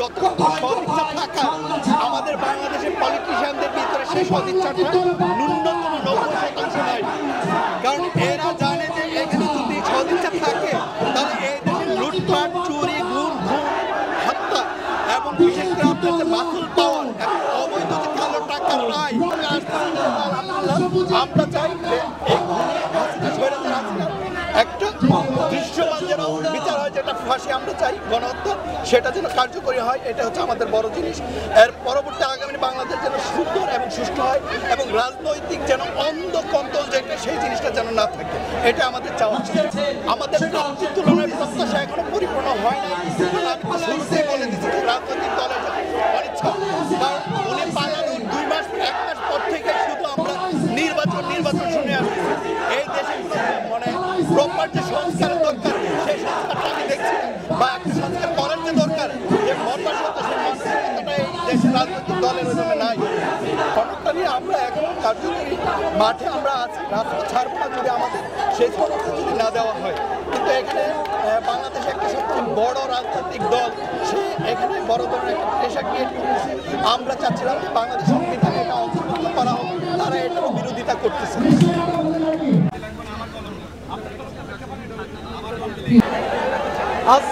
যতটুকু সদিচ্ছা থাকা আমাদের বাংলাদেশের পলিটিশিয়ানদের ভিতরে সেই সদিচ্ছাটা ন্যূনতম 90% নয়। কারণ এরা জানে যে এখানে যদি সদিচ্ছা থাকে তাহলে এই দেশে লুটপাট, চুরি, গুম, হত্যা এবং বিশেষ করে আপনার যে মাসুল পাওয়ার এবং অবৈধ যে কালো টাকার আয়, আমরা চাই যে একটা দৃশ্যমান যেন বিচার হয়, যেটা ফাঁসি আমরা চাই, গণহত্যা সেটা যেন কার্যকরী হয়। এটা হচ্ছে আমাদের বড় জিনিস। এর পরবর্তী আগামী বাংলাদেশ যেন সুন্দর এবং সুষ্ঠু হয় এবং রাজনৈতিক যেন অন্ধ কন্তল যেটা সেই জিনিসটা যেন না থাকে, এটা আমাদের চাওয়া। আমাদের প্রাপ্তির তুলনায় প্রত্যাশা এখনো পরিপূর্ণ হয় না। আমি শুরুতেই বলে দিচ্ছি যে রাজনৈতিক দলের অনিচ্ছা, কারণ উনি পালানোর 2 মাস 1 মাস পর থেকে শুধু আমরা নির্বাচন শুনে আসছি। এই দেশে মানে প্রপার যে সংস্কারের দরকার সেই সংস্কারটা আমি দেখছি না, বা একটা সংস্কার করার যে দরকার যে মানসিকতা, সেই মানসিকতাটা এই দেশের রাজনৈতিক দলের ওইভাবে নাই। খবরটা নিয়ে আমরা এখন কার্যকরী মাঠে আমরা আছি, রাস্তা ছাড়বো না যদি আমাদের সেই খবরটা যদি না দেওয়া হয়। কিন্তু এখানে বাংলাদেশে একটা সবচেয়ে বড় রাজনৈতিক দল, সে এখানে বড় ধরনের একটা পেশা ক্রিয়েট করতেছে। আমরা চাচ্ছিলাম যে বাংলাদেশ সংবিধানে এটা অন্তর্ভুক্ত করা হোক, তারা এটারও বিরোধিতা করতেছে। আজ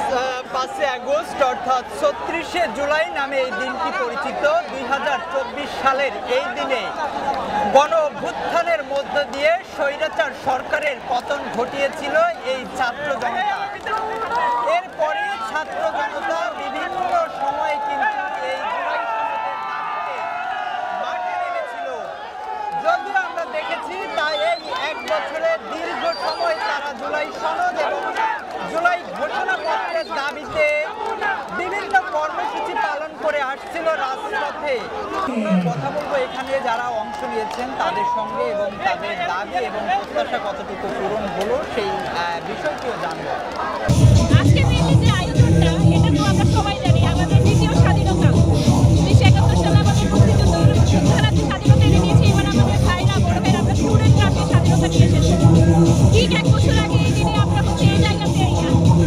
5 আগস্ট অর্থাৎ 36শে জুলাই নামে এই দিনটি পরিচিত। 2024 সালের এই দিনে গণ অভ্যুত্থানের মধ্য দিয়ে স্বৈরাচার সরকারের পতন ঘটিয়েছিল এই ছাত্র জনতা। এরপরে ছাত্র জনতা বিভিন্ন সময়ে কিন্তু এই জুলাই মাঠে নেমেছিল। যদিও আমরা দেখেছি তাই এই 1 বছরের দীর্ঘ সময় তারা জুলাই সনদ এবং জুলাই ঘোষণাপত্রের দাবিতে বিভিন্ন কর্মসূচি পালন করে আসছিল রাজপথে। কথা বলবো এখানে যারা অংশ নিয়েছেন তাদের সঙ্গে এবং তাদের দাবি এবং প্রত্যাশা কতটুকু পূরণ হলো সেই বিষয়টিও জানবো। আজকের এই যে আয়োজনটা, এটা তো আমরা সবাই জানি আমাদের দ্বিতীয় স্বাধীনতা 1971 সালে আমাদের মুক্তিযোদ্ধারা যে স্বাধীনতা এনে দিয়েছে, এবার আমাদের ভাইরা বড় ভাইরা আমরা স্টুডেন্টরা আপনি স্বাধীনতা নিয়ে এসেছি। ঠিক 1 বছর আগে এই দিনে আমরা হচ্ছে এই জায়গাতে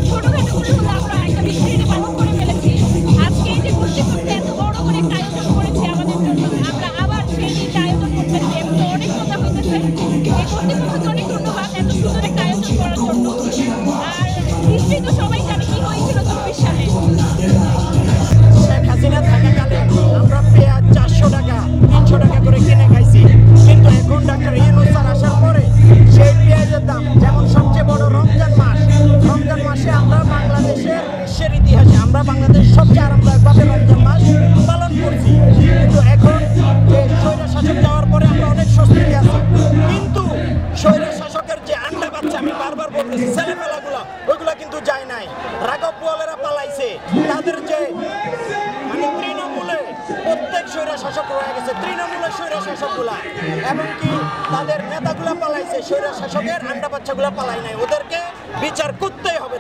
ছোটখাটো করে হলে আমরা একটা বিস্মৃতি পালন করে ফেলেছি। আজকে এই যে মুক্তি করতে এত বড় করে একটা আয়োজন করেছে আমাদের জন্য, আমরা আবার সেই দিনটা আয়োজন করতেছি এবং অনেক মজা হইতেছে। এই কর্তৃপক্ষকে অনেক ধন্যবাদ এত সুন্দর একটা আয়োজন করার জন্য। আর নিশ্চয়ই তো সবাই জানি কি হয়েছিল 24 সালে। শেখ হাসিনা থাকাকালে আমরা পেঁয়াজ 400 টাকা 300 টাকা করে কিনে খাইছি, কিন্তু এখন ডাক্তার ইউনূস স্যার আসার পরে সেই পেঁয়াজের দাম, যেমন সবচেয়ে বড় রমজান মাসে আমরা বাংলাদেশের বিশ্বের ইতিহাসে আমরা বাংলাদেশের সবচেয়ে আরামদায়কভাবে রমজান মাস পালন করছি। কিন্তু এখন যে স্বৈরা শাসক যাওয়ার পরে আমরা অনেক স্বস্তিতে আছি, কিন্তু স্বৈরা শাসকের যে আন্ডা বাচ্চা, আমি বারবার বলতেছি ছেলেপেলাগুলা, ওইগুলা কিন্তু যায় নাই। রাঘব বোয়ালেরা পালাইছে, তাদের যে মানে তৃণমূলে প্রত্যেক স্বৈরা শাসক রয়ে গেছে, তৃণমূলের স্বৈরা শাসকগুলা, এমনকি তাদের নেতাগুলা পালাইছে, স্বৈরা শাসকের আন্ডা বাচ্চাগুলা পালাই নাই। ওদেরকে বিচার করতেই হবে।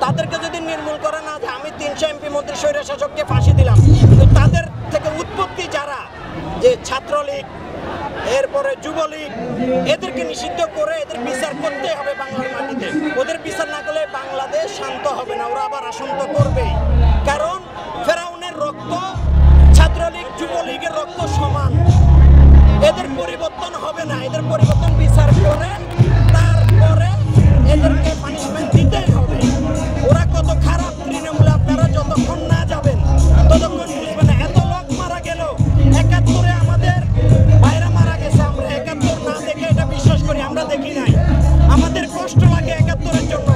তাদেরকে যদি নির্মূল করে না যায়, আমি 300 এমপি মন্ত্রী স্বৈরা শাসককে ফাঁসি দিলাম, কিন্তু তাদের থেকে উৎপত্তি যারা যে ছাত্রলীগ, এরপরে যুবলীগ, এদেরকে নিষিদ্ধ করে এদের বিচার করতে হবে বাংলার মাটিতে। ওদের বিচার না করলে বাংলাদেশ শান্ত হবে না, ওরা আবার আসন্ত করবেই। কারণ ফেরাউনের রক্ত, ছাত্রলীগ, যুবলীগের রক্ত সমান, এদের পরিবর্তন হবে না। এদের পরিবর্তন বিচার করে তারপরে এদেরকে পানিশমেন্ট দিতেই হবে। ওরা কত খারাপ তৃণমূলে আপনারা যতক্ষণ না যাবেন ততক্ষণ বুঝবেন না। এত লোক মারা গেল, 71-এ আমাদের ভাইরা মারা গেছে, আমরা 71 না দেখে এটা বিশ্বাস করি, আমরা দেখি নাই। আমাদের কষ্ট লাগে 71-এর জন্য।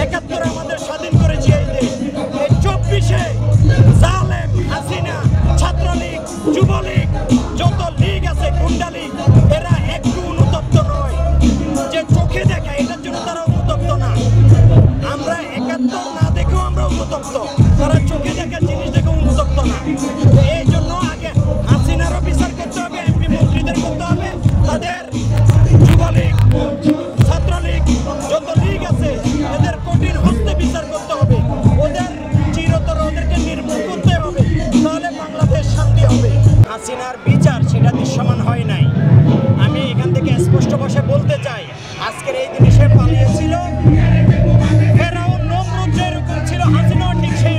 71-এ আমাদের স্বাধীন করেছি এই দেশ। এই 24-এ জালেম হাসিনা, ছাত্রলীগ, যুবলীগ, যত লীগ আছে, গুন্ডা লীগ, এরা একটু অনুতপ্ত নয়। যে চোখে দেখা এটার জন্য তারা অনুতপ্ত না। আমরা 71 না দেখেও আমরা অনুতপ্ত, তারা চোখে দেখা জিনিস দেখে অনুতপ্ত না। এই জন্য আগে হাসিনারও বিচার করতে হবে, এমপি মন্ত্রীদের করতে হবে, তাদের যুবলীগ, ছাত্রলীগ, যত লীগ আছে এদের কঠিন হস্তে বিচার করতে হবে। ওদের চিরতরে ওদেরকে নির্মূল করতে হবে, তাহলে বাংলাদেশ শান্তি হবে। হাসিনার বিচার সেটা দৃশ্যমান হয় নাই। আমি এখান থেকে স্পষ্ট ভাষায় বলতে চাই, আজকের এই দিনে সে পালিয়েছিল, ফেরাউন নমরুদ যেরকম ছিল, হাসিনাও ঠিক সেই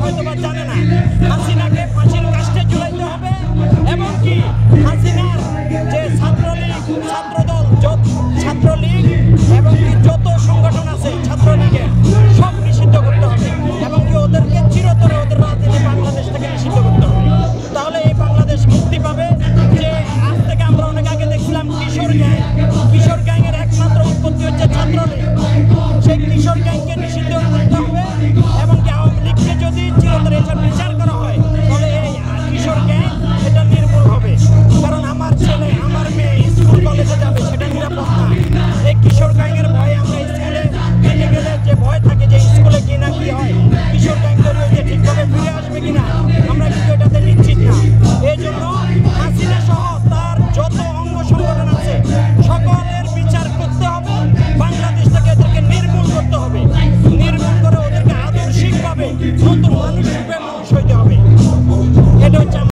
হয়তো বা জানে না, হাসিনাকে ফাঁসির কাস্টে ঝুলাইতে হবে এবং কি হাসিনার যে ছাত্রলীগ, ছাত্রদল, ছাত্রলীগ এবং কি যত সংগঠন আছে ছাত্রলীগের সব নিষিদ্ধ করতে হবে এবং কি ওদেরকে চিরতরে ওদের রাজনীতি বাংলাদেশ থেকে নিষিদ্ধ করতে হবে। তাহলে এই বাংলাদেশ মুক্তি পাবে। যে আজ থেকে আমরা অনেক আগে দেখছিলাম কিশোর গ্যাংয়ের একমাত্র উৎপত্তি হচ্ছে ছাত্রলীগ, সেই কিশোর গ্যাংকে নিষিদ্ধ করতে হবে এবং কি আওয়ামী লীগকে যদি চিরতরে এটার বিচার করা হয় তাহলে এই কিশোর গ্যাং এটা নির্মূল হবে। কারণ আমার ছেলে আমার মেয়ে স্কুল কলেজে যাবে সেটা নিরাপদ না। এই কিশোর গ্যাংয়ের ভয়ে আমরা স্কুলে যেতে গেলে যে ভয় থাকে যে স্কুলে কি না কি হয়, কিশোর গ্যাং তৈরি হয়েছে ঠিকভাবে ফিরে আসবে কিনা,